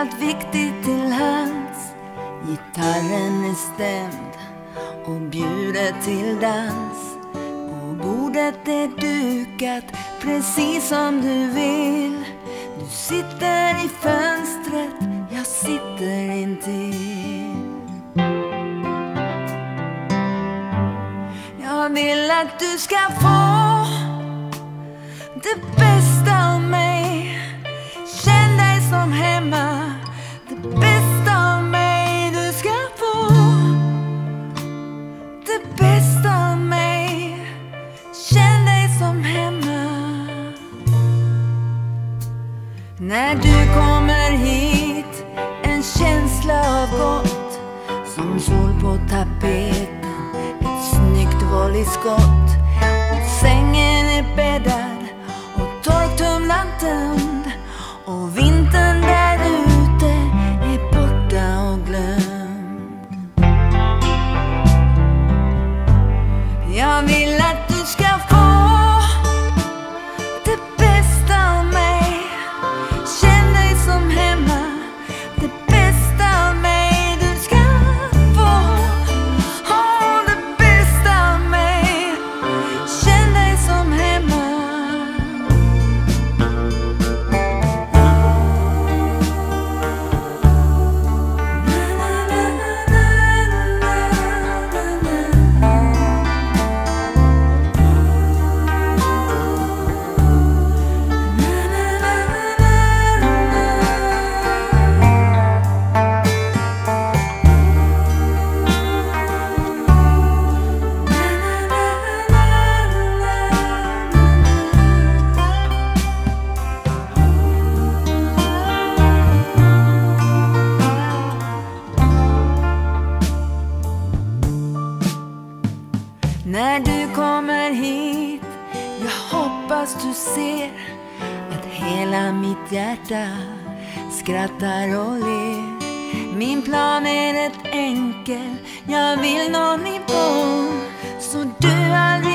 allt viktigt till hands. Gitarren är stämd och bjuder till dans. Och bordet är dukat precis som du vill. Du sitter i fönstret, jag sitter intill. Jag vill att du ska få det bästa av mig. Känn dig som hemma. Det bästa av mig. Du ska få det bästa av mig. Känn dig som hemma. När du kommer hit, en känsla av gott, som sol på tapeten, ett snyggt volleyskott. Och sängen är bäddad och torktumlan tömd. Och vintern där ute är borta och glömd. Jag vill att du ska få det bästa av mig. Känn dig som hemma. Det bästa av mig. Du ska få det bästa av mig. Känn dig som hemma. När du kommer hit, jag hoppas du ser att hela mitt hjärta skrattar och ler. Min plan är rätt enkel, jag vill nå nivån så du aldrig